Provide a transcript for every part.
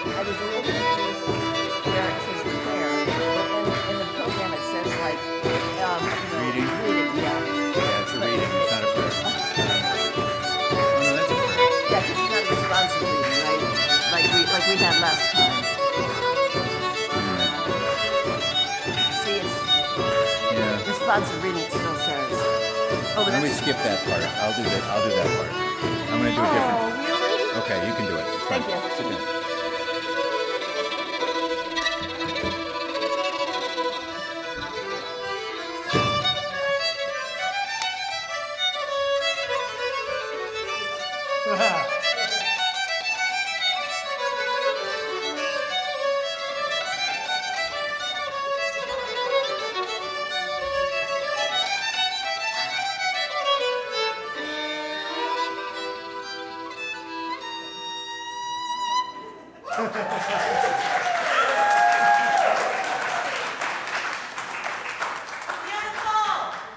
I was a little confused where it says the prayer, but in the program it says like, Reading? Reading, yeah. Yeah, it's a reading. It's not a prayer. Oh, no, that's a prayer. Yeah, because it's not a responsive reading, right? Like we had last time. See, it's Yeah. responsive reading still says. Oh, Why don't we skip that part? I'll do that part. I'm going to do a different. Oh, really? Okay, you can do it. It's fine. Thank you. Sit down.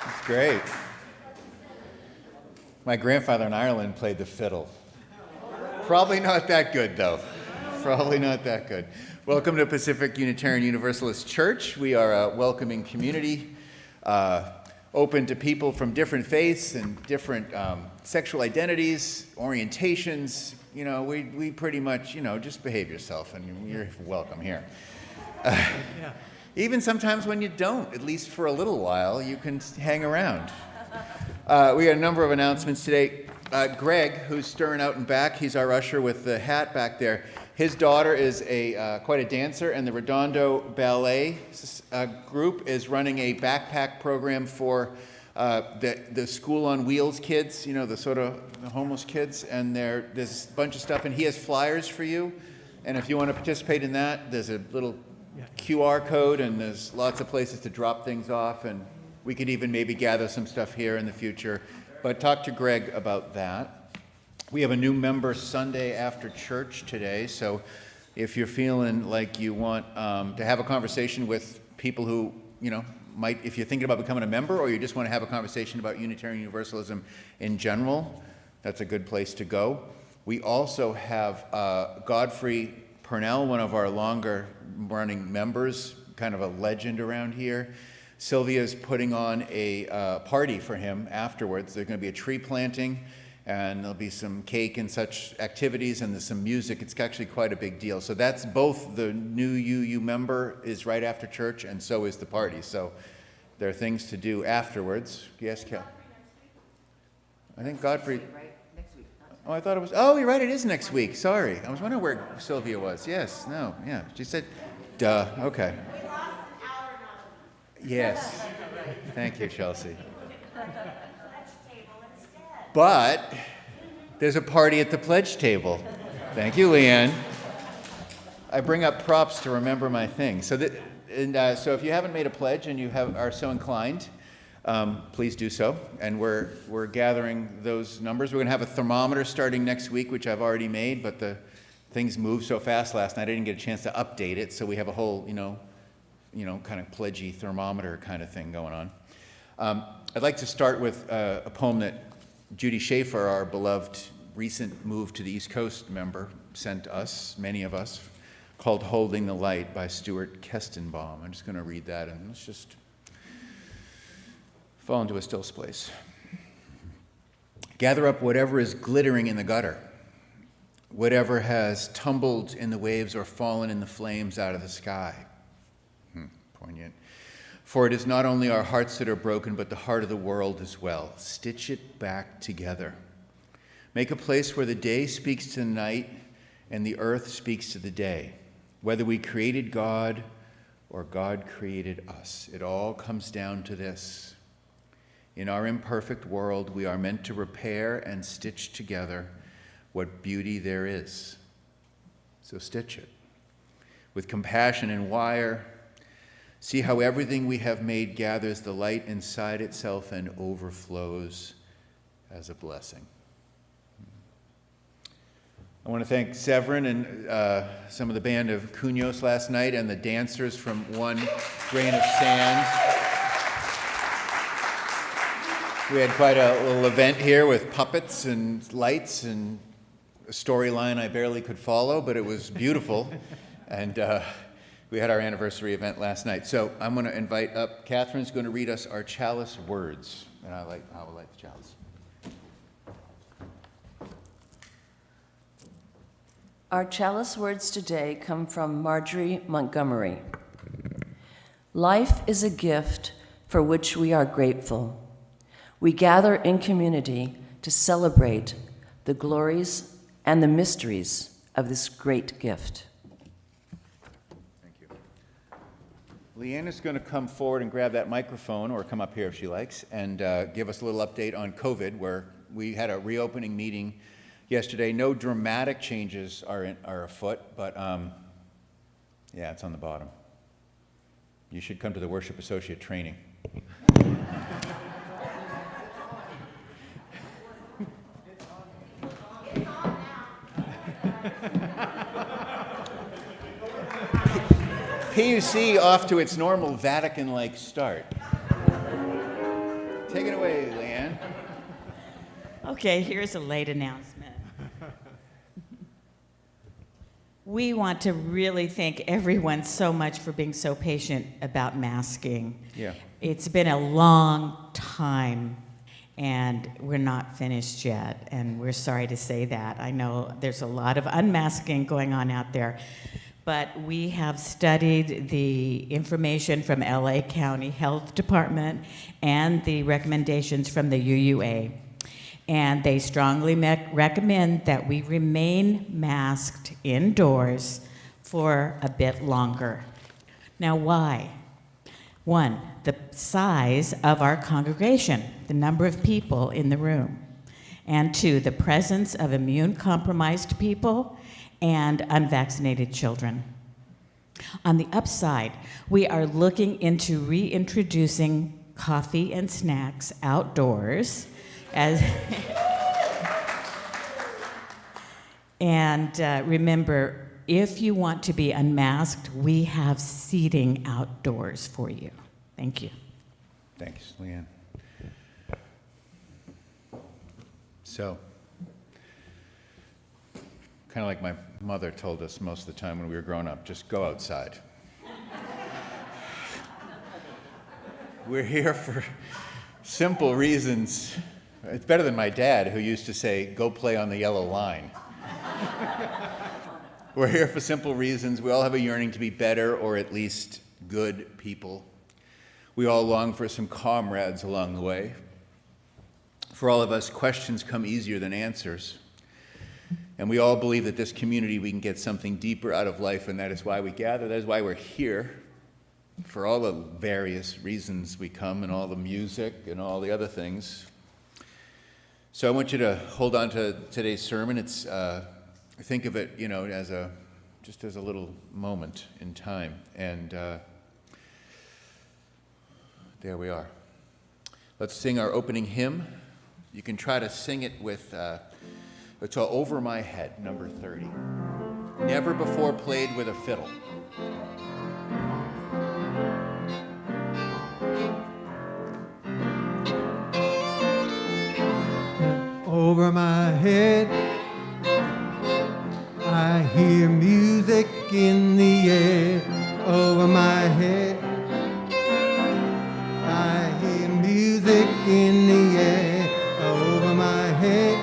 It's great. My grandfather in Ireland played the fiddle. Probably not that good, though. Probably not that good. Welcome to Pacific Unitarian Universalist Church. We are a welcoming community, open to people from different faiths and different sexual identities, orientations. You know, we pretty much, just behave yourself and you're welcome here. Even sometimes when you don't, at least for a little while, you can hang around. We got a number of announcements today. Greg, who's stirring out and back, he's our usher with the hat back there. His daughter is quite a dancer, and the Redondo Ballet group is running a backpack program for the School on Wheels kids, the sort of the homeless kids, and there's a bunch of stuff, and he has flyers for you, and if you want to participate in that, there's a little QR code, and there's lots of places to drop things off, and we could even maybe gather some stuff here in the future. But talk to Greg about that. We have a new member Sunday after church today, so if you're feeling like you want to have a conversation with people who, might, if you're thinking about becoming a member or you just want to have a conversation about Unitarian Universalism in general, that's a good place to go. We also have Godfrey Purnell, one of our longer running members, kind of a legend around here. Sylvia's putting on a party for him afterwards. There's going to be a tree planting, and there'll be some cake and such activities, and there's some music. It's actually quite a big deal. So that's both the new UU member is right after church, and so is the party. So there are things to do afterwards. Yes, Kel? I think Godfrey... Oh, I thought it was... Oh, you're right, it is next week. Sorry. I was wondering where Sylvia was. Yes, no, yeah. She said, duh, okay. Yes. Thank you, Chelsea. But there's a party at the pledge table. Thank you, Leanne. I bring up props to remember my things. So if you haven't made a pledge and you are so inclined, please do so. And we're gathering those numbers. We're going to have a thermometer starting next week, which I've already made, but the things moved so fast last night I didn't get a chance to update it. So we have a whole, kind of pledgy thermometer kind of thing going on. I'd like to start with a poem that Judy Schaefer, our beloved recent move to the East Coast member, sent us, many of us, called Holding the Light by Stuart Kestenbaum. I'm just going to read that and let's just fall into a still place. Gather up whatever is glittering in the gutter, whatever has tumbled in the waves or fallen in the flames out of the sky. Poignant. For it is not only our hearts that are broken, but the heart of the world as well. Stitch it back together. Make a place where the day speaks to the night and the earth speaks to the day. Whether we created God or God created us, it all comes down to this. In our imperfect world, we are meant to repair and stitch together what beauty there is. So stitch it. With compassion and wire, see how everything we have made gathers the light inside itself and overflows as a blessing. I want to thank Severin and some of the band of Cuños last night and the dancers from One Grain of Sand. We had quite a little event here with puppets and lights, and storyline I barely could follow, but it was beautiful. And we had our anniversary event last night. So I'm going to invite up, Catherine's going to read us our chalice words. And I will light the chalice. Our chalice words today come from Marjorie Montgomery. Life is a gift for which we are grateful. We gather in community to celebrate the glories and the mysteries of this great gift. Thank you. Leanne is going to come forward and grab that microphone, or come up here if she likes, and give us a little update on COVID, where we had a reopening meeting yesterday. No dramatic changes are afoot, but yeah, it's on the bottom. You should come to the Worship Associate training. PUC off to its normal Vatican-like start. Take it away, Leanne. Okay, here's a late announcement. We want to really thank everyone so much for being so patient about masking. Yeah. It's been a long time, and we're not finished yet, and we're sorry to say that. I know there's a lot of unmasking going on out there, but we have studied the information from LA County Health Department and the recommendations from the UUA. And they strongly recommend that we remain masked indoors for a bit longer. Now, why? One, the size of our congregation, the number of people in the room. And two, the presence of immune-compromised people and unvaccinated children. On the upside, we are looking into reintroducing coffee and snacks outdoors and remember, if you want to be unmasked, we have seating outdoors for you. Thank you. Thanks, Leanne. So, kind of like my mother told us most of the time when we were growing up, just go outside. We're here for simple reasons. It's better than my dad, who used to say, go play on the yellow line. We're here for simple reasons. We all have a yearning to be better, or at least good people. We all long for some comrades along the way. For all of us, questions come easier than answers. And we all believe that this community, we can get something deeper out of life, and that is why we gather. That is why we're here, for all the various reasons we come, and all the music and all the other things. So I want you to hold on to today's sermon. It's think of it, as just as a little moment in time, and there we are. Let's sing our opening hymn. You can try to sing it with it's Over My Head, number 30. Never before played with a fiddle. Over my head, I hear music in the air. Over my head, I hear music in the air. Over my head,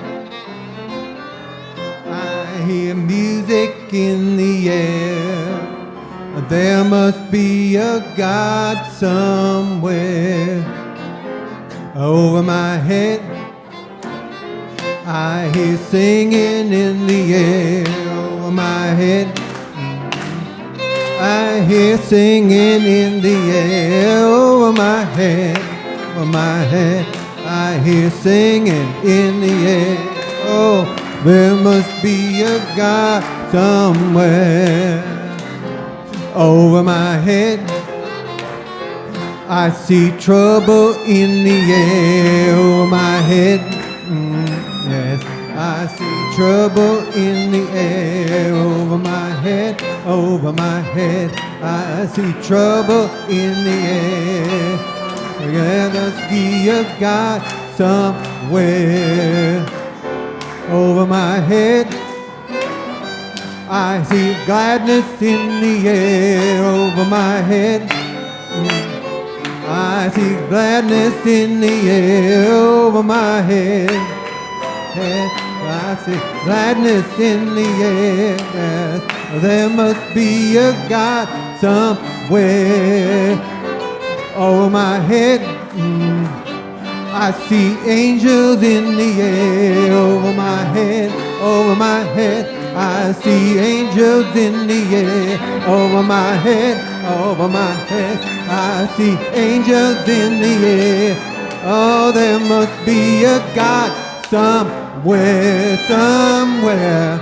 I hear music in the air. There must be a God somewhere. Over my head, I hear singing in the air. Over my head, I hear singing in the air. Over my head, I hear singing in the air. Oh, there must be a God somewhere. Over my head, I see trouble in the air. Over my head, yes, I see trouble in the air. Over my head, I see trouble in the air. There must be a God somewhere. Over my head, I see gladness in the air over my head. I see gladness in the air over my head. I see gladness in the air. There must be a God somewhere over my head. I see angels in the air over my head, over my head. I see angels in the air over my head, over my head. I see angels in the air. Oh, there must be a God somewhere, somewhere.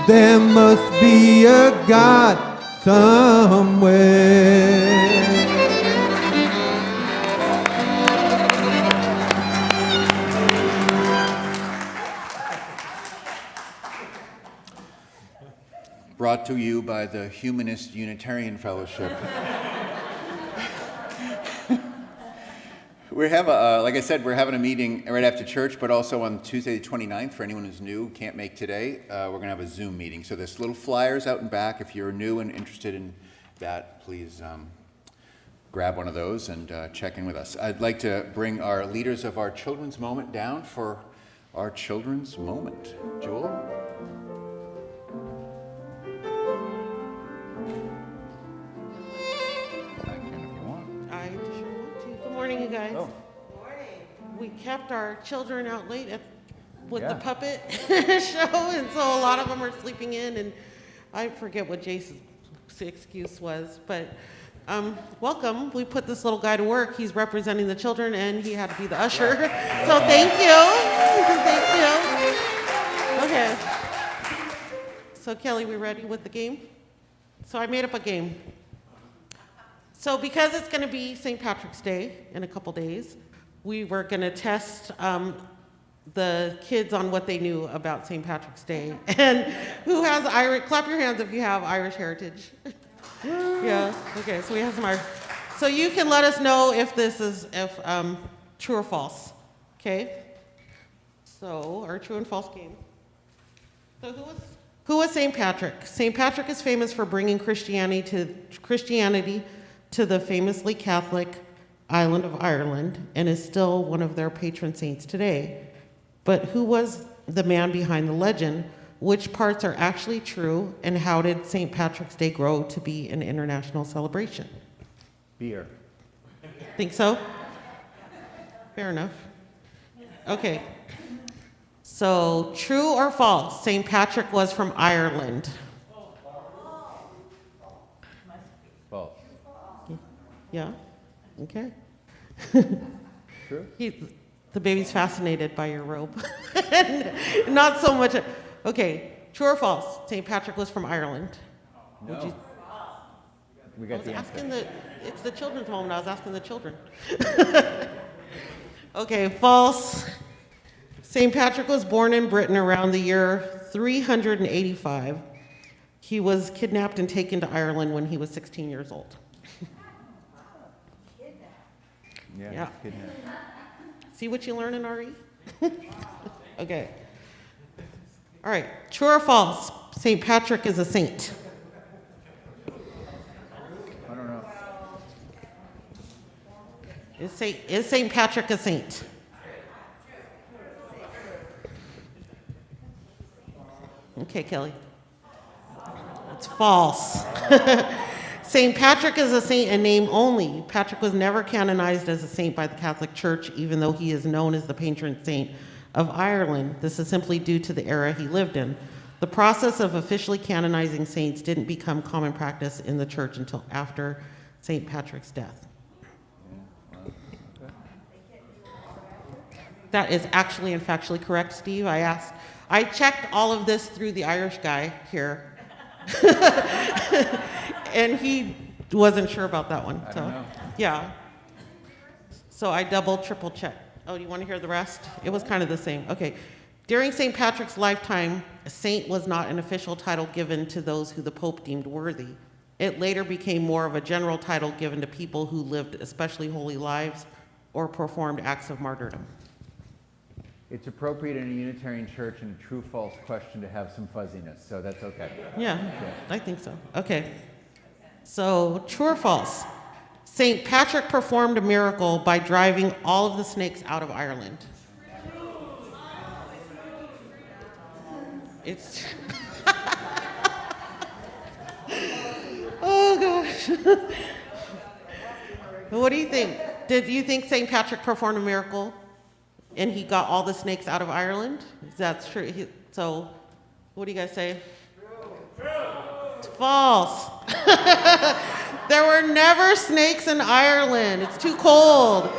There must be a God somewhere. Brought to you by the Humanist Unitarian Fellowship. We have, like I said, we're having a meeting right after church, but also on Tuesday the 29th, for anyone who's new, can't make today, we're going to have a Zoom meeting. So there's little flyers out and back. If you're new and interested in that, please grab one of those and check in with us. I'd like to bring our leaders of our children's moment down for our children's moment. Joel? Good morning, you guys. Oh. We kept our children out late with the Yeah. puppet show, and so a lot of them are sleeping in, and I forget what Jason's excuse was, but welcome. We put this little guy to work. He's representing the children, and he had to be the usher. So thank you. Thank you. Okay. So Kelly, we ready with the game? So I made up a game. So because it's going to be St. Patrick's Day in a couple days, we were going to test the kids on what they knew about St. Patrick's Day. And who has Irish, clap your hands if you have Irish heritage. Yeah, okay, so we have some Irish. So you can let us know if this is true or false, okay? So our true and false game. So who was St. Patrick? St. Patrick is famous for bringing Christianity to the famously Catholic island of Ireland and is still one of their patron saints today. But who was the man behind the legend? Which parts are actually true, and how did St. Patrick's Day grow to be an international celebration? Beer. Think so? Fair enough. Okay. So, true or false? St. Patrick was from Ireland. False. Yeah? Okay. True? The baby's fascinated by your robe. Not so much. Okay, true or false? St. Patrick was from Ireland. No. We I got was the asking answer. it's the children's home, and I was asking the children. Okay, false. St. Patrick was born in Britain around the year 385. He was kidnapped and taken to Ireland when he was 16 years old. Yeah. Kidnapped. See what you learn in RE? Okay. All right, true or false? St. Patrick is a saint. I don't know. Is St. Patrick a saint? Okay, Kelly. It's false. St. Patrick is a saint in name only. Patrick was never canonized as a saint by the Catholic Church, even though he is known as the patron saint of Ireland. This is simply due to the era he lived in. The process of officially canonizing saints didn't become common practice in the church until after St. Patrick's death. That is actually and factually correct, Steve. I checked all of this through the Irish guy here. And he wasn't sure about that one. I don't know. Yeah. So I triple checked. Oh, do you want to hear the rest? It was kind of the same. Okay. During St. Patrick's lifetime, a saint was not an official title given to those who the Pope deemed worthy. It later became more of a general title given to people who lived especially holy lives or performed acts of martyrdom. it's appropriate in a Unitarian church and a true-false question to have some fuzziness, so that's okay. Yeah, I think so. Okay. So, true or false? St. Patrick performed a miracle by driving all of the snakes out of Ireland. It's. Oh, gosh. What do you think? Did you think St. Patrick performed a miracle and he got all the snakes out of Ireland? That's true. So, what do you guys say? True. It's false. There were never snakes in Ireland. It's too cold.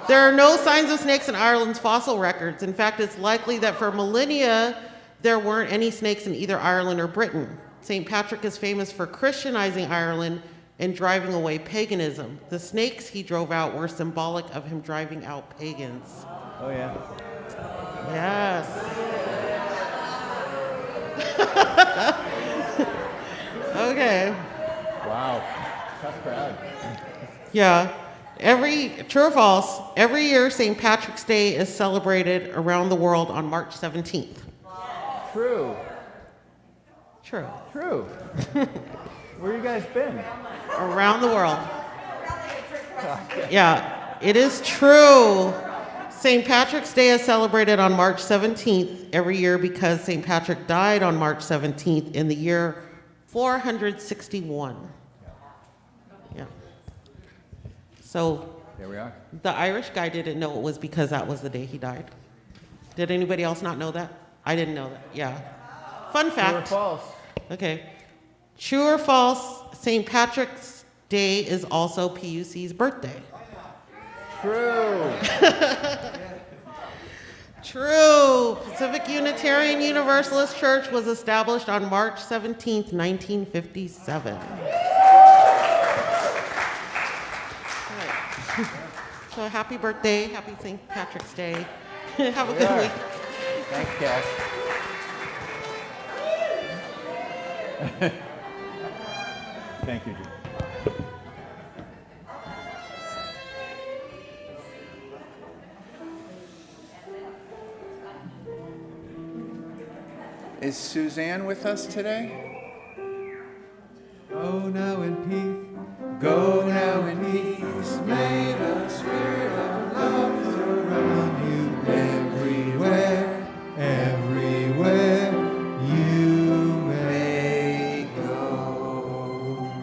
There are no signs of snakes in Ireland's fossil records. In fact, it's likely that for millennia, there weren't any snakes in either Ireland or Britain. St. Patrick is famous for Christianizing Ireland and driving away paganism. The snakes he drove out were symbolic of him driving out pagans. Oh, yeah. Yes. Okay. Wow. Tough crowd. Yeah. True or false, every year St. Patrick's Day is celebrated around the world on March 17th. True. True. True. Where you guys been? Around the world. Yeah, it is true. St. Patrick's Day is celebrated on March 17th every year because St. Patrick died on March 17th in the year 461. Yeah. So There we are. the Irish guy didn't know it was because that was the day he died. Did anybody else not know that? I didn't know that. Yeah. Fun fact. True or false? Okay. True or false, St. Patrick's Day is also PUC's birthday. True. True. Pacific Unitarian Universalist Church was established on March 17th, 1957. All right. So happy birthday. Happy St. Patrick's Day. Have a good week. Thanks, Cass. Thank you, Jim. Is Suzanne with us today? Go now in peace. Go now in peace. May the spirit of love surround you everywhere, everywhere you may go.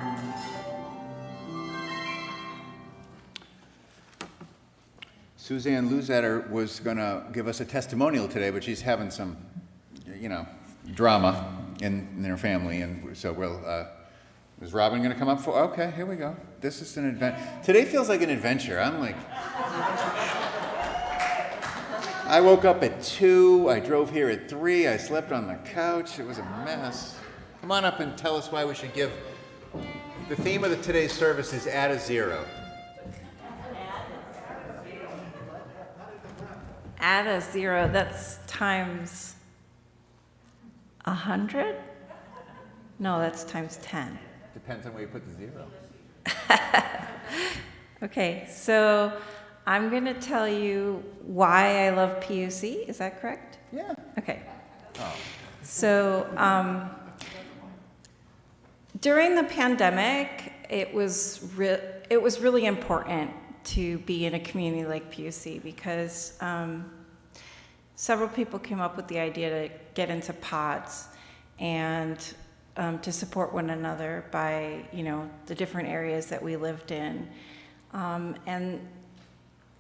Suzanne Luzatter was going to give us a testimonial today, but she's having some, drama in her family, and so is Robin going to come up for? Okay, here we go. This is an adventure. Today feels like an adventure. I woke up at 2. I drove here at 3. I slept on the couch. It was a mess. Come on up and tell us why we should give. The theme of today's service is add a 0. Add a 0, that's times 100? No, that's times 10. Depends on where you put the 0. Okay, so I'm going to tell you why I love PUC. Is that correct? Yeah. Okay. Oh. So during the pandemic, it was really important to be in a community like PUC because several people came up with the idea to get into pods and to support one another by, the different areas that we lived in. And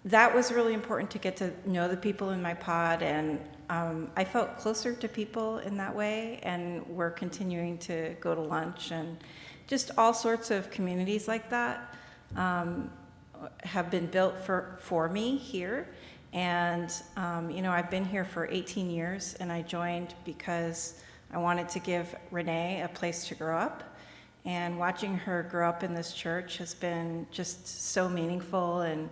that was really important to get to know the people in my pod, and I felt closer to people in that way, and we're continuing to go to lunch, and just all sorts of communities like that have been built for me here. And, I've been here for 18 years, and I joined because I wanted to give Renee a place to grow up. And watching her grow up in this church has been just so meaningful, and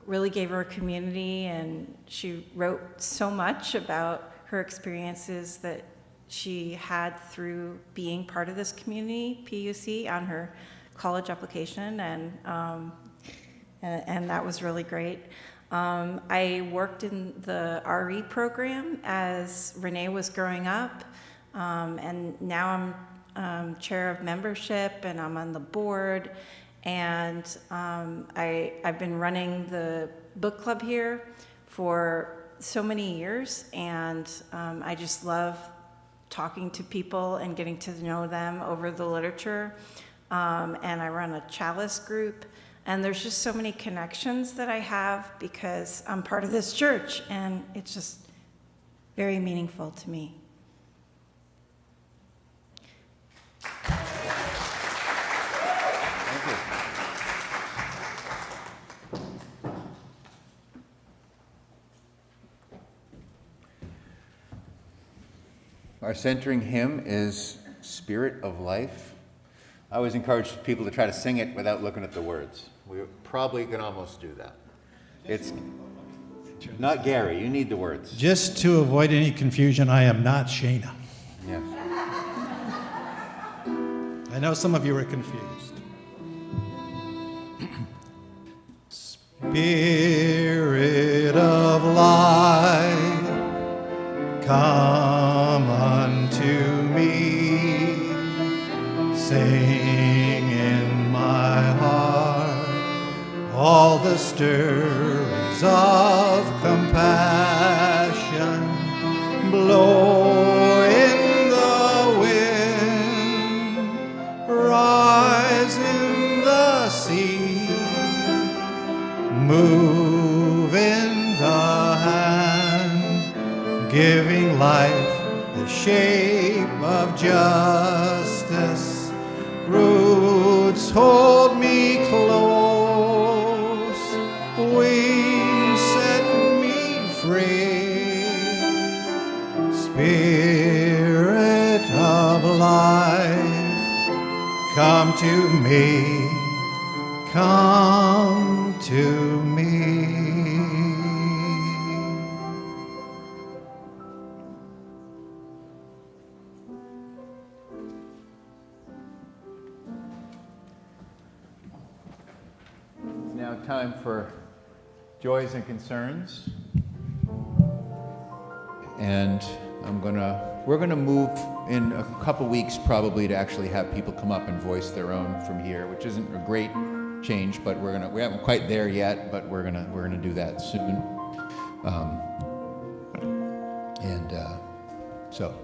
really gave her a community. And she wrote so much about her experiences that she had through being part of this community, PUC, on her college application, and that was really great. I worked in the RE program as Renee was growing up, and now I'm chair of membership and I'm on the board, and I've been running the book club here for so many years, and I just love talking to people and getting to know them over the literature. And I run a chalice group, and there's just so many connections that I have because I'm part of this church, and it's just very meaningful to me. Thank you. Our centering hymn is Spirit of Life. I always encourage people to try to sing it without looking at the words. We probably can almost do that. It's not Gary, you need the words. Just to avoid any confusion, I am not Shayna. Yes. I know some of you are confused. Spirit of life, come unto me, sing in my heart all the stirrings of compassion, blow in the wind, rise in the sea, move in the hand, giving life the shape of justice. Roots hold me close, wings set me free. Spirit of life, come to me, come to me. It's now time for joys and concerns. And we're gonna move in a couple weeks probably to actually have people come up and voice their own from here, which isn't a great change, but we haven't quite there yet, but we're gonna do that soon. So.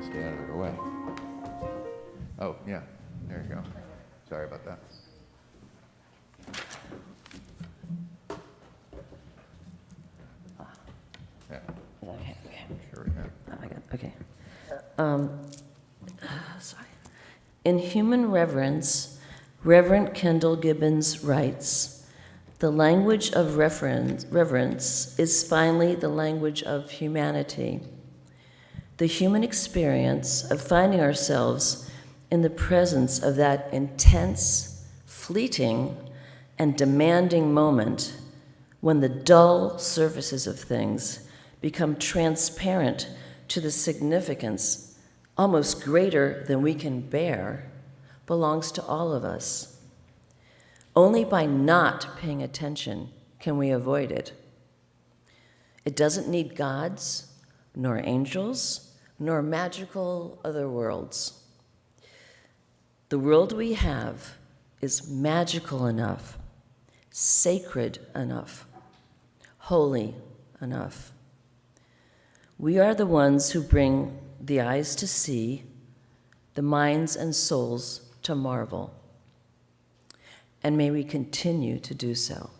to stay out of their way. Oh, yeah, there you go. Sorry about that. Yeah, Okay, okay. sure we have. Oh, I got, okay. Sorry. In Human Reverence, Reverend Kendall Gibbons writes, "The language of reverence is finally the language of humanity. The human experience of finding ourselves in the presence of that intense, fleeting, and demanding moment when the dull surfaces of things become transparent to the significance almost greater than we can bear, belongs to all of us. Only by not paying attention can we avoid it. It doesn't need gods, nor angels, nor magical other worlds. The world we have is magical enough, sacred enough, holy enough. We are the ones who bring the eyes to see, the minds and souls to marvel. And may we continue to do so."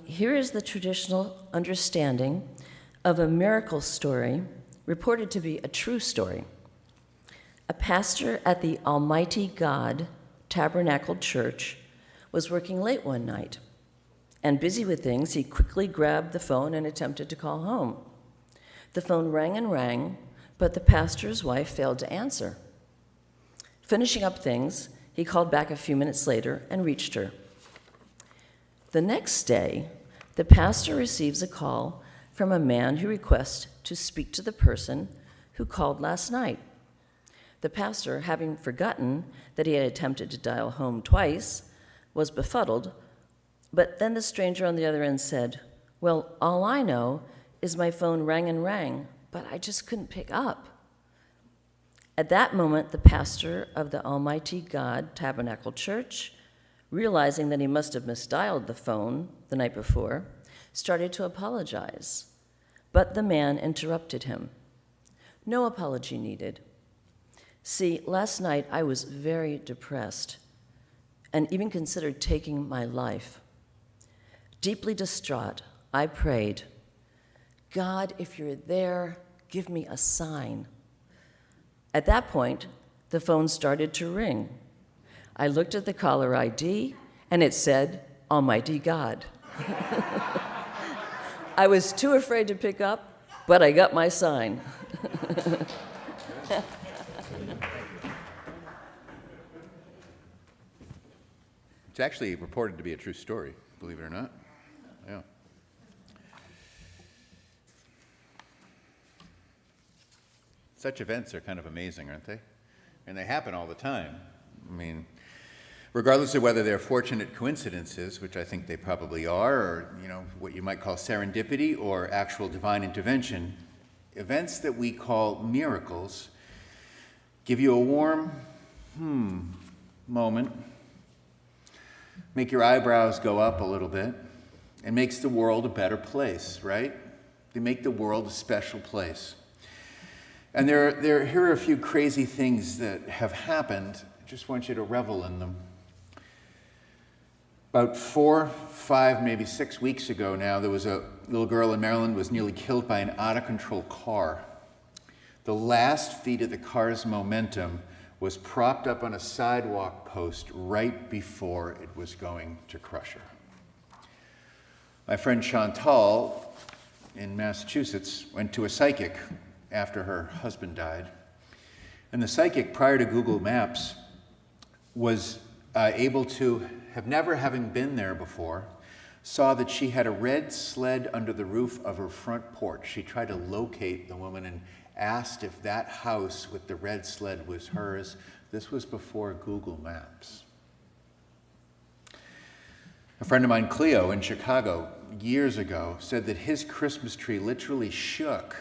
Here is the traditional understanding of a miracle story reported to be a true story. A pastor at the Almighty God Tabernacle Church was working late one night, and busy with things, he quickly grabbed the phone and attempted to call home. The phone rang and rang, but the pastor's wife failed to answer. Finishing up things, he called back a few minutes later and reached her. The next day, the pastor receives a call from a man who requests to speak to the person who called last night. The pastor, having forgotten that he had attempted to dial home twice, was befuddled, but then the stranger on the other end said, "Well, all I know is my phone rang and rang, but I just couldn't pick up." At that moment, the pastor of the Almighty God Tabernacle Church, realizing that he must have misdialed the phone the night before, started to apologize. But the man interrupted him. No apology needed. See, last night I was very depressed and even considered taking my life. Deeply distraught, I prayed, "God, if you're there, give me a sign." At that point, the phone started to ring. I looked at the caller ID, and it said, "Almighty God." I was too afraid to pick up, but I got my sign. It's actually reported to be a true story, believe it or not. Yeah. Such events are kind of amazing, aren't they? And they happen all the time. I mean, Regardless of whether they're fortunate coincidences, which I think they probably are, or what you might call serendipity or actual divine intervention, events that we call miracles give you a warm, moment, make your eyebrows go up a little bit, and makes the world a better place, right? They make the world a special place. And here are a few crazy things that have happened. I just want you to revel in them. About 4, 5, maybe 6 weeks ago now, there was a little girl in Maryland was nearly killed by an out-of-control car. The last feet of the car's momentum was propped up on a sidewalk post right before it was going to crush her. My friend Chantal in Massachusetts went to a psychic after her husband died. And the psychic, prior to Google Maps, was able to never having been there before, saw that she had a red sled under the roof of her front porch. She tried to locate the woman and asked if that house with the red sled was hers. This was before Google Maps. A friend of mine, Cleo, in Chicago, years ago, said that his Christmas tree literally shook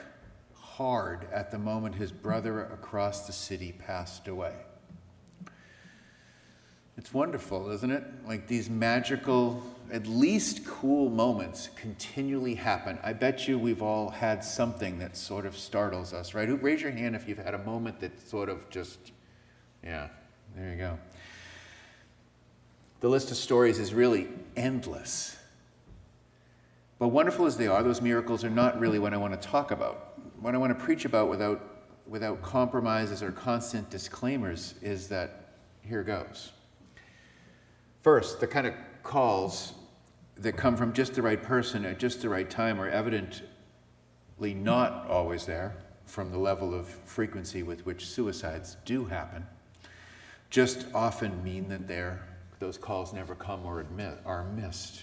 hard at the moment his brother across the city passed away. It's wonderful, isn't it? Like these magical, at least cool moments continually happen. I bet you we've all had something that sort of startles us, right? Raise your hand if you've had a moment that sort of just, yeah, there you go. The list of stories is really endless. But wonderful as they are, those miracles are not really what I want to talk about. What I want to preach about without compromises or constant disclaimers is that here goes. First, the kind of calls that come from just the right person at just the right time are evidently not always there from the level of frequency with which suicides do happen. Just often mean that those calls never come or are missed.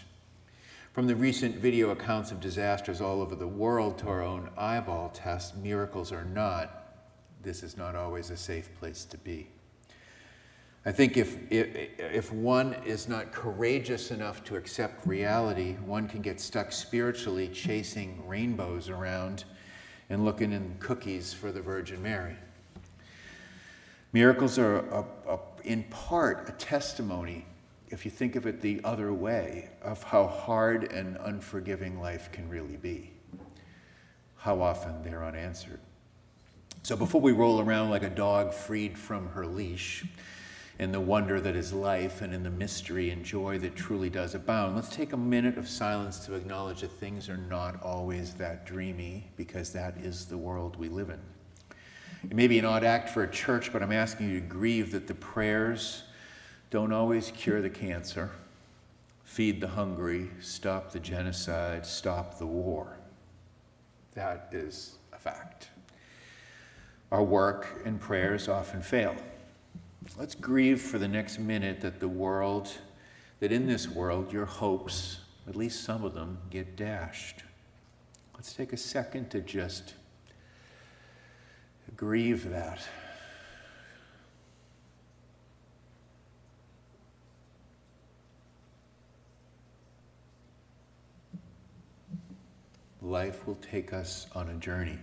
From the recent video accounts of disasters all over the world to our own eyeball test, miracles or not, this is not always a safe place to be. I think if one is not courageous enough to accept reality, one can get stuck spiritually chasing rainbows around and looking in cookies for the Virgin Mary. Miracles are in part a testimony, if you think of it the other way, of how hard and unforgiving life can really be, how often they're unanswered. So before we roll around like a dog freed from her leash, in the wonder that is life and in the mystery and joy that truly does abound, let's take a minute of silence to acknowledge that things are not always that dreamy, because that is the world we live in. It may be an odd act for a church, but I'm asking you to grieve that the prayers don't always cure the cancer, feed the hungry, stop the genocide, stop the war. That is a fact. Our work and prayers often fail. Let's grieve for the next minute that in this world, your hopes, at least some of them, get dashed. Let's take a second to just grieve that. Life will take us on a journey.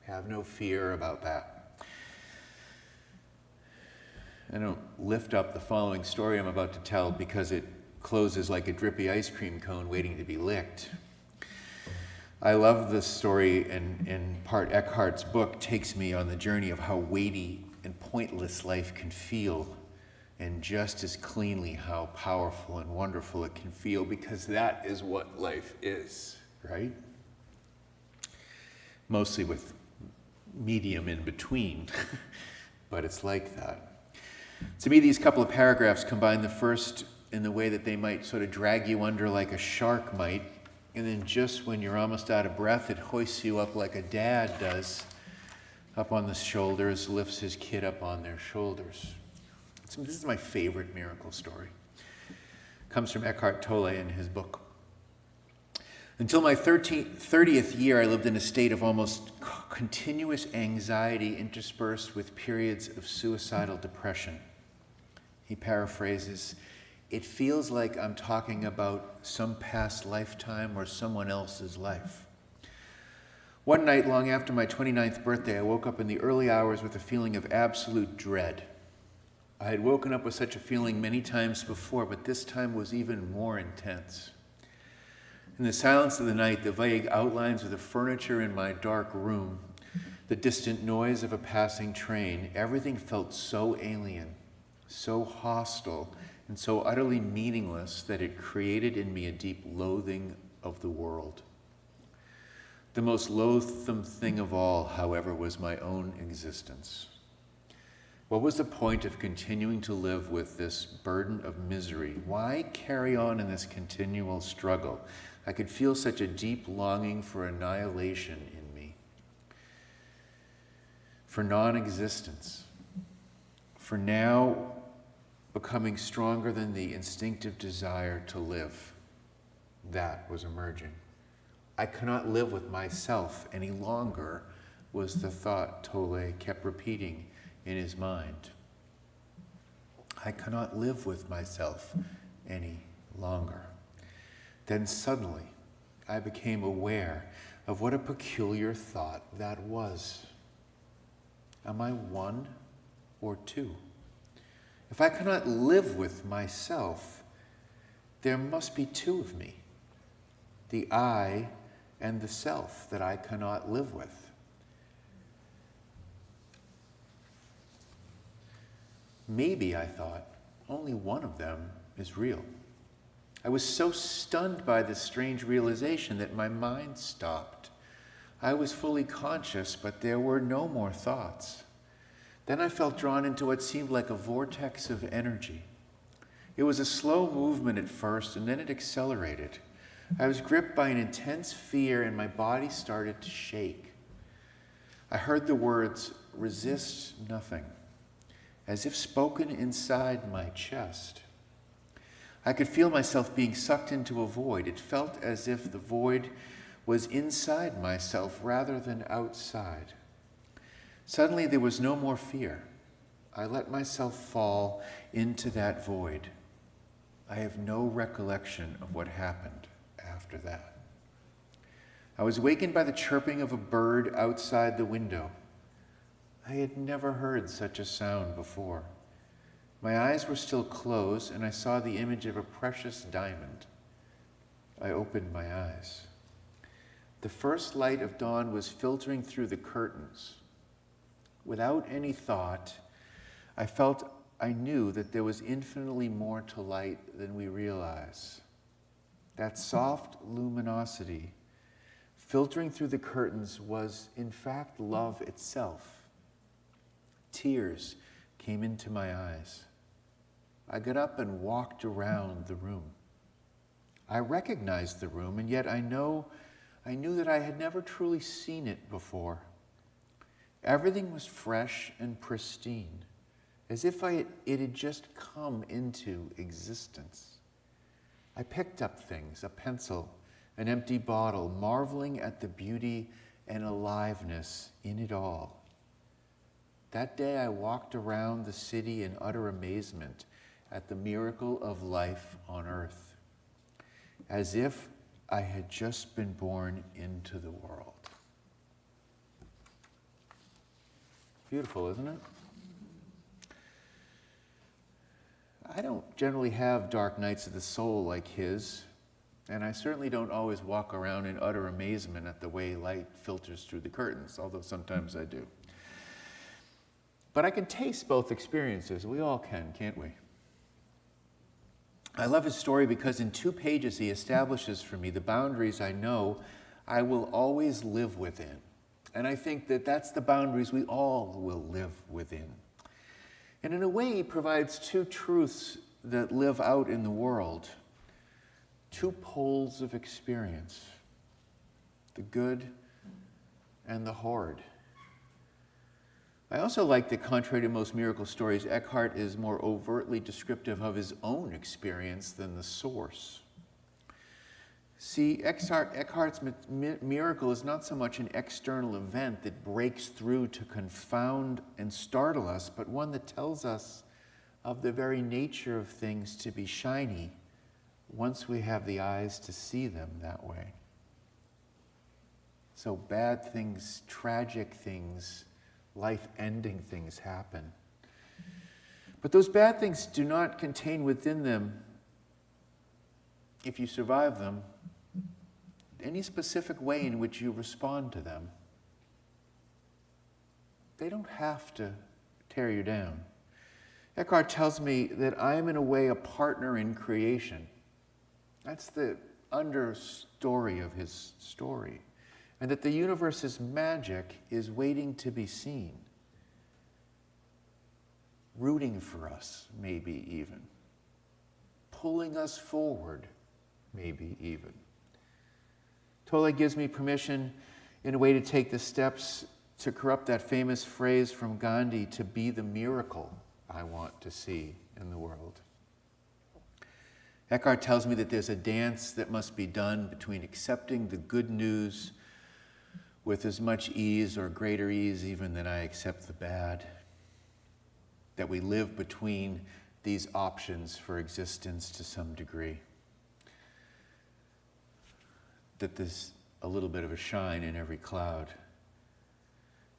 Have no fear about that. I don't lift up the following story I'm about to tell because it closes like a drippy ice cream cone waiting to be licked. I love this story, and in part Eckhart's book takes me on the journey of how weighty and pointless life can feel, and just as cleanly how powerful and wonderful it can feel, because that is what life is, right? Mostly with medium in between, but it's like that. To me, these couple of paragraphs combine the first in the way that they might sort of drag you under like a shark might, and then just when you're almost out of breath, it hoists you up like a dad does, up on the shoulders, lifts his kid up on their shoulders. This is my favorite miracle story. It comes from Eckhart Tolle in his book. Until my 30th year, I lived in a state of almost continuous anxiety interspersed with periods of suicidal depression. He paraphrases, "It feels like I'm talking about some past lifetime or someone else's life." One night, long after my 29th birthday, I woke up in the early hours with a feeling of absolute dread. I had woken up with such a feeling many times before, but this time was even more intense. In the silence of the night, the vague outlines of the furniture in my dark room, the distant noise of a passing train, everything felt so alien, so hostile, and so utterly meaningless that it created in me a deep loathing of the world. The most loathsome thing of all, however, was my own existence. What was the point of continuing to live with this burden of misery? Why carry on in this continual struggle? I could feel such a deep longing for annihilation in me, for non-existence, for now becoming stronger than the instinctive desire to live. That was emerging. I cannot live with myself any longer, was the thought Tolle kept repeating in his mind. I cannot live with myself any longer. Then suddenly, I became aware of what a peculiar thought that was. Am I one or two? If I cannot live with myself, there must be two of me, the I and the self that I cannot live with. Maybe, I thought, only one of them is real. I was so stunned by this strange realization that my mind stopped. I was fully conscious, but there were no more thoughts. Then I felt drawn into what seemed like a vortex of energy. It was a slow movement at first, and then it accelerated. I was gripped by an intense fear, and my body started to shake. I heard the words, "Resist nothing," as if spoken inside my chest. I could feel myself being sucked into a void. It felt as if the void was inside myself rather than outside. Suddenly, there was no more fear. I let myself fall into that void. I have no recollection of what happened after that. I was wakened by the chirping of a bird outside the window. I had never heard such a sound before. My eyes were still closed, and I saw the image of a precious diamond. I opened my eyes. The first light of dawn was filtering through the curtains. Without any thought, I knew that there was infinitely more to light than we realize. That soft luminosity filtering through the curtains was, in fact, love itself. Tears came into my eyes. I got up and walked around the room. I recognized the room, and yet I knew that I had never truly seen it before. Everything was fresh and pristine, as if it had just come into existence. I picked up things, a pencil, an empty bottle, marveling at the beauty and aliveness in it all. That day I walked around the city in utter amazement at the miracle of life on earth, as if I had just been born into the world. Beautiful, isn't it? I don't generally have dark nights of the soul like his, and I certainly don't always walk around in utter amazement at the way light filters through the curtains, although sometimes I do. But I can taste both experiences. We all can, can't we? I love his story because in 2 pages he establishes for me the boundaries I know I will always live within. And I think that that's the boundaries we all will live within. And in a way, he provides 2 truths that live out in the world, 2 poles of experience, the good and the horrid. I also like that, contrary to most miracle stories, Eckhart is more overtly descriptive of his own experience than the source. See, Eckhart's miracle is not so much an external event that breaks through to confound and startle us, but one that tells us of the very nature of things to be shiny once we have the eyes to see them that way. So bad things, tragic things, life-ending things happen. But those bad things do not contain within them, if you survive them, any specific way in which you respond to them. They don't have to tear you down. Eckhart tells me that I am in a way a partner in creation. That's the understory of his story. And that the universe's magic is waiting to be seen. Rooting for us, maybe even. Pulling us forward, maybe even. Tolle gives me permission in a way to take the steps to corrupt that famous phrase from Gandhi, to be the miracle I want to see in the world. Eckhart tells me that there's a dance that must be done between accepting the good news with as much ease or greater ease even than I accept the bad. That we live between these options for existence to some degree. That there's a little bit of a shine in every cloud.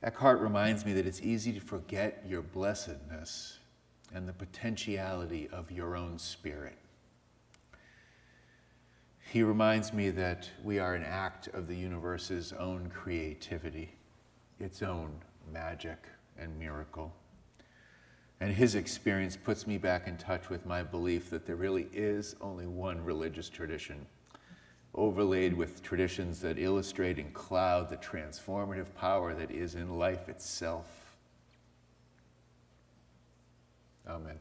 Eckhart reminds me that it's easy to forget your blessedness and the potentiality of your own spirit. He reminds me that we are an act of the universe's own creativity, its own magic and miracle. And his experience puts me back in touch with my belief that there really is only one religious tradition, overlaid with traditions that illustrate and cloud the transformative power that is in life itself. Amen.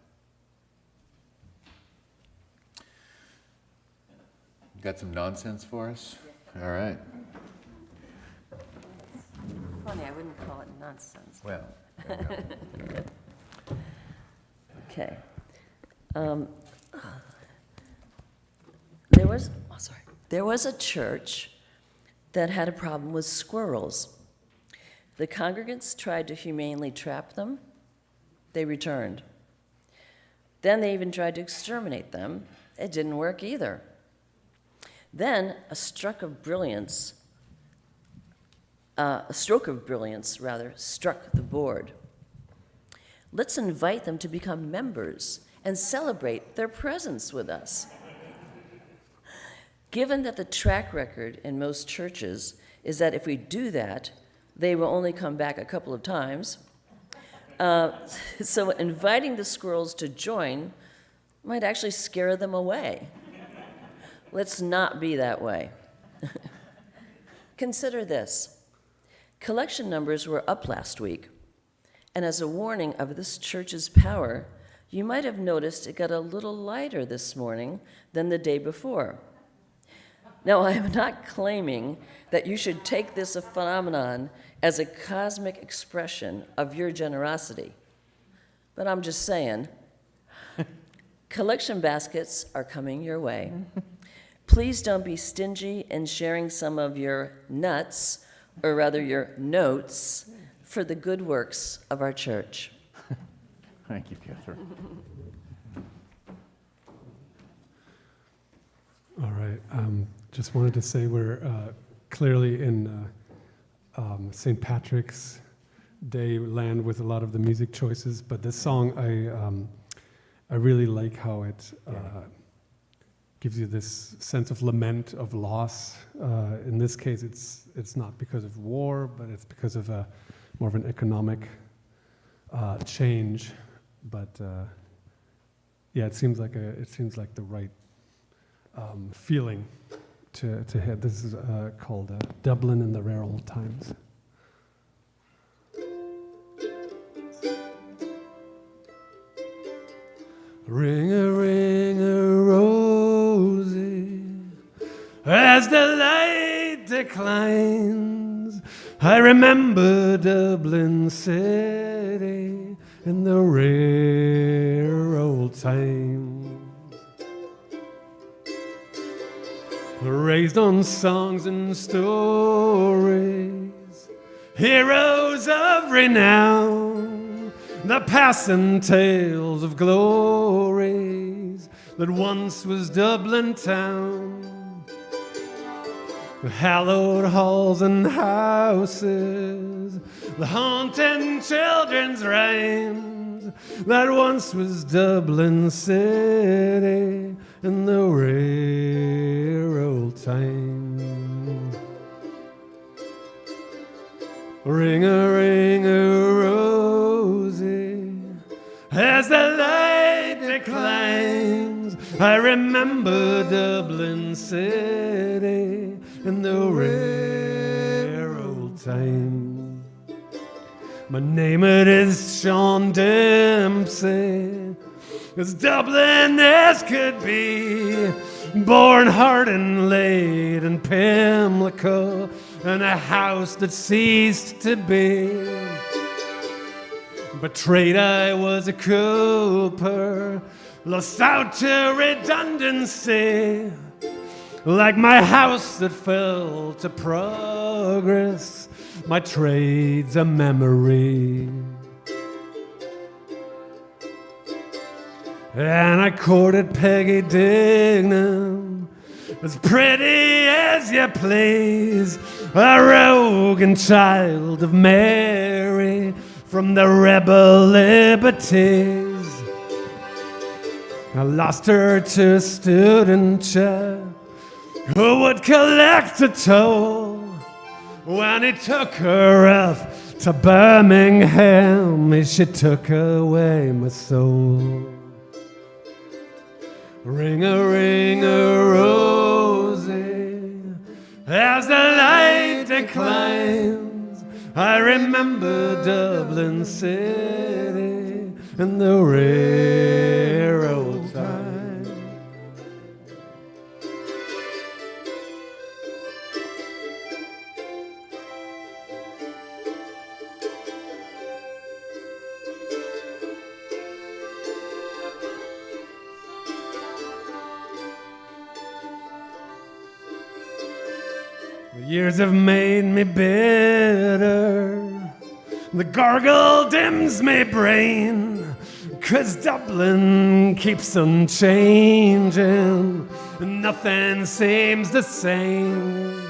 Got some nonsense for us? All right. Funny, I wouldn't call it nonsense. Well, there you go. Okay. There was a church that had a problem with squirrels. The congregants tried to humanely trap them. They returned. Then they even tried to exterminate them. It didn't work either. Then a stroke of brilliance struck the board. Let's invite them to become members and celebrate their presence with us. Given that the track record in most churches is that if we do that, they will only come back a couple of times, so inviting the squirrels to join might actually scare them away. Let's not be that way. Consider this. Collection numbers were up last week, and as a warning of this church's power, you might have noticed it got a little lighter this morning than the day before. Now, I am not claiming that you should take this phenomenon as a cosmic expression of your generosity, but I'm just saying, collection baskets are coming your way. Please don't be stingy in sharing some of your nuts, or rather your notes, for the good works of our church. Thank you, Catherine. All right. Just wanted to say we're clearly in St. Patrick's Day land with a lot of the music choices, but this song I really like how it gives you this sense of lament, of loss. In this case, it's not because of war, but it's because of more of an economic change. But yeah, it seems like the right feeling to hit. This is called Dublin in the Rare Old Times. Ring-a-ring-a-rosy, as the light declines, I remember Dublin City in the rare old times. Raised on songs and stories, heroes of renown, the passing tales of glories that once was Dublin town. The hallowed halls and houses, the haunting children's rhymes that once was Dublin city in the rare old time. Ring-a-ring-a-rosy, as the light declines, I remember Dublin city in the rare old time. My name it is Sean Dempsey, as Dublin as could be, born hard and late in Pimlico, in a house that ceased to be. Betrayed I was a cooper, lost out to redundancy, like my house that fell to progress, my trade's a memory. And I courted Peggy Dignam, as pretty as you please, a rogue and child of Mary from the rebel liberties. I lost her to a student chap who would collect a toll when he took her off to Birmingham. She took away my soul. Ring-a-ring-a-rosy, as the light declines, I remember Dublin city in the rare old time. The years have made me bitter, the gargle dims my brain, 'cause Dublin keeps on changing, and nothing seems the same.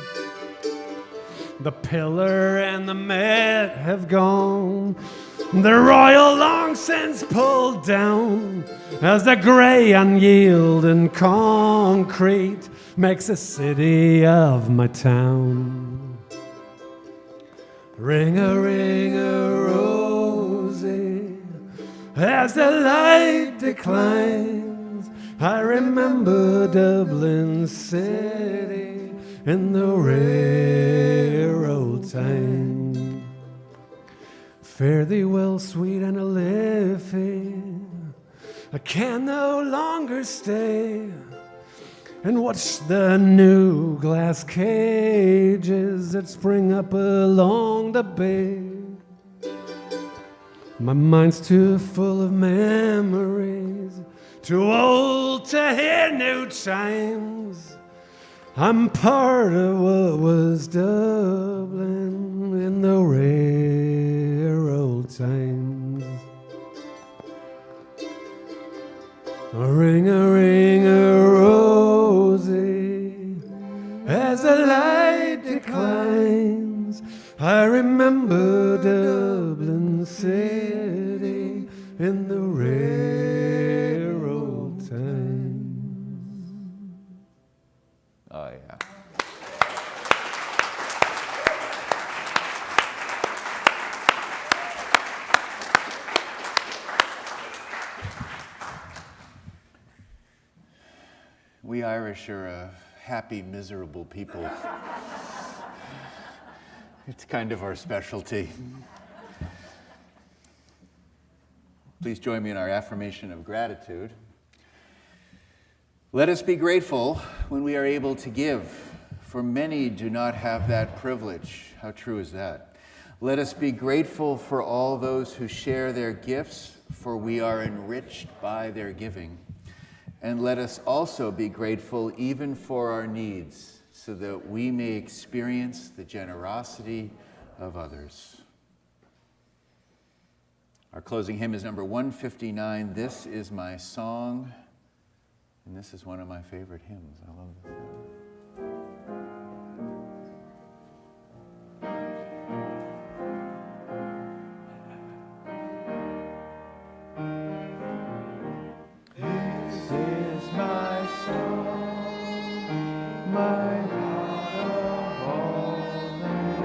The pillar and the Met have gone, the Royal long since pulled down, as the grey unyielding concrete makes a city of my town. Ring-a-ring-a-rosy, as the light declines, I remember Dublin city in the rare old time. Fare thee well, sweet Anna Liffey, I can no longer stay and watch the new glass cages that spring up along the bay. My mind's too full of memories, too old to hear new chimes. I'm part of what was Dublin in the rare old times. Ring-a-ring-a-rosy, as the light declines, I remember Dublin city in the rare old times. Oh, yeah. We Irish are a happy, miserable people. It's kind of our specialty. Please join me in our affirmation of gratitude. Let us be grateful when we are able to give, for many do not have that privilege. How true is that? Let us be grateful for all those who share their gifts, for we are enriched by their giving. And let us also be grateful even for our needs, so that we may experience the generosity of others. Our closing hymn is number 159, This Is My Song. And this is one of my favorite hymns. I love this. This is my song, my God of all nations.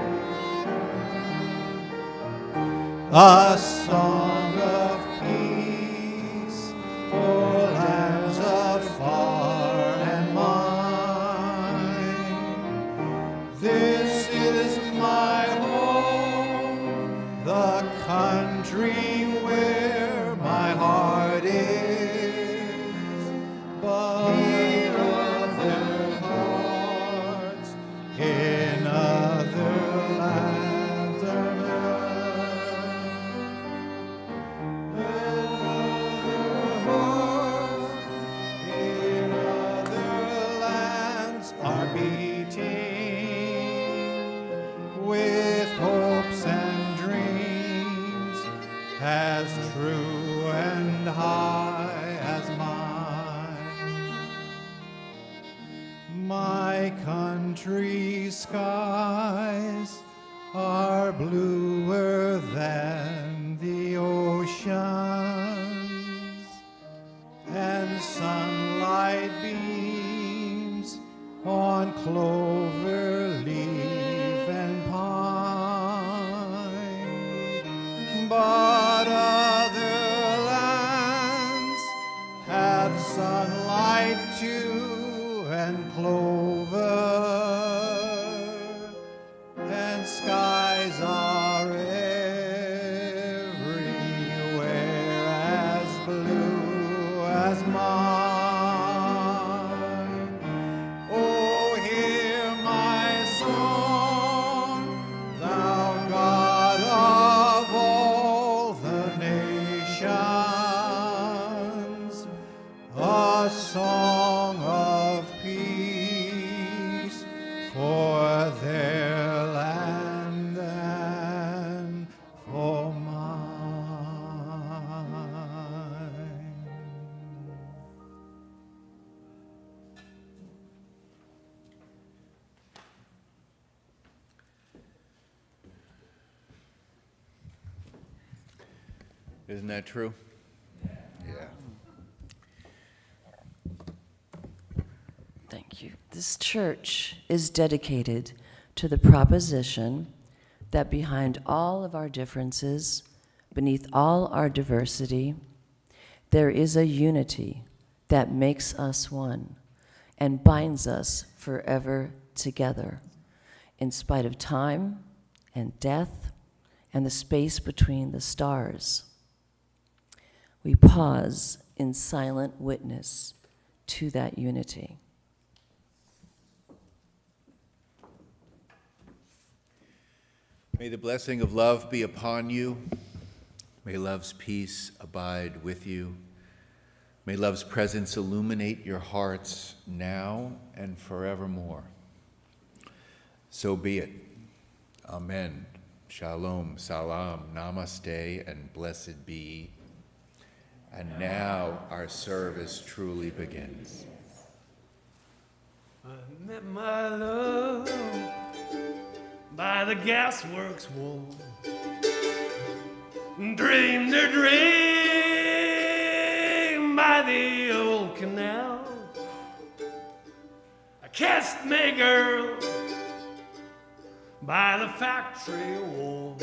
A song of peace for lands afar and mine. This is my home, the country where my heart is. But other hearts in other lands are in other lands are beating with hopes and dreams as true and high as mine. My country's skies are bluer than the oceans, and sunlight beams on clover leaf and pine. But other lands have sunlight too, and clover, and skies are everywhere as blue as mine. Oh, hear my song, thou God of all the nations, a song of peace for their land and for mine. Isn't that true? Yeah. Thank you. This church is dedicated to the proposition that behind all of our differences, beneath all our diversity, there is a unity that makes us one and binds us forever together, in spite of time and death and the space between the stars. We pause in silent witness to that unity. May the blessing of love be upon you. May love's peace abide with you. May love's presence illuminate your hearts now and forevermore. So be it. Amen. Shalom, salam, namaste, and blessed be. And now our service truly begins. I met my love by the gasworks wall. Dreamed a dream by the old canal. I kissed me girl by the factory wall.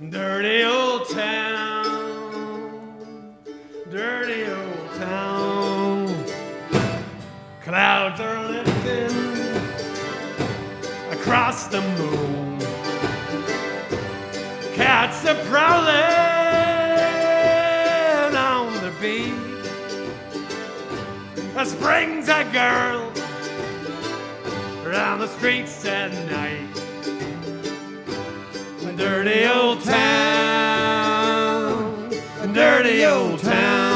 Dirty old town, dirty old town. Clouds are lifting across the moon. Cats are prowling on the beach. A spring's a girl around the streets at night. A dirty old town, a dirty old town.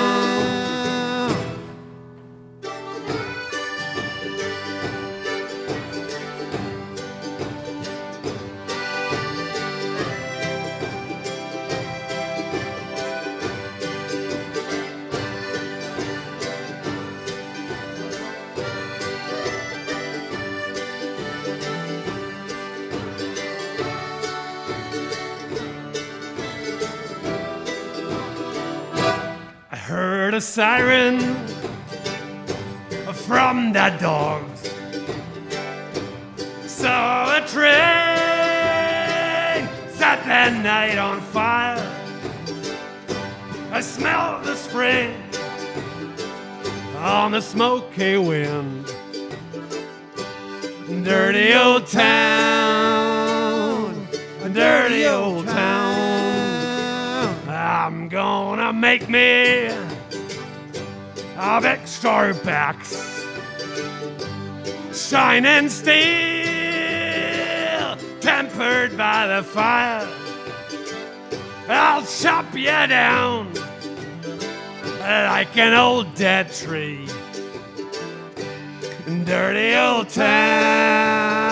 a siren from the dogs. Saw a train set that night on fire. I smelled the spring on the smoky wind. Dirty old town, dirty old town. I'm gonna make me of extra backs, shining steel, tempered by the fire. I'll chop you down like an old dead tree. Dirty old town,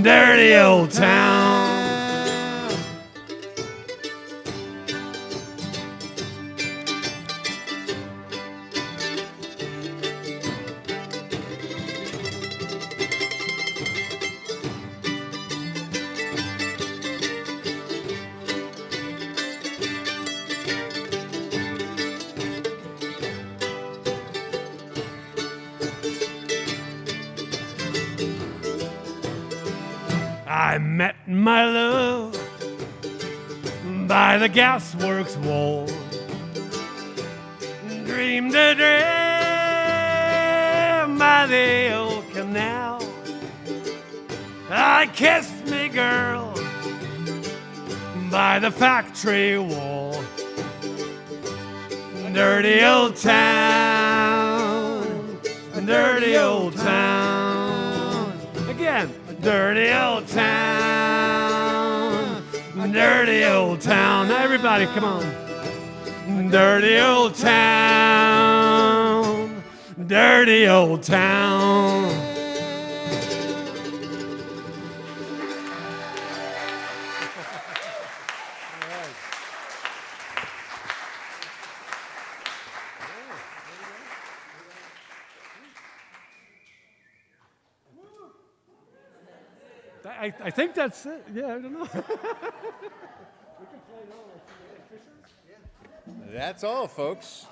dirty old town. I met my love by the gasworks wall. Dreamed a dream by the old canal. I kissed me girl by the factory wall. Dirty old town, dirty old town. Again. Dirty old town, dirty old town. Now everybody, come on. Dirty old town, dirty old town. I think that's it. Yeah, I don't know. That's all, folks.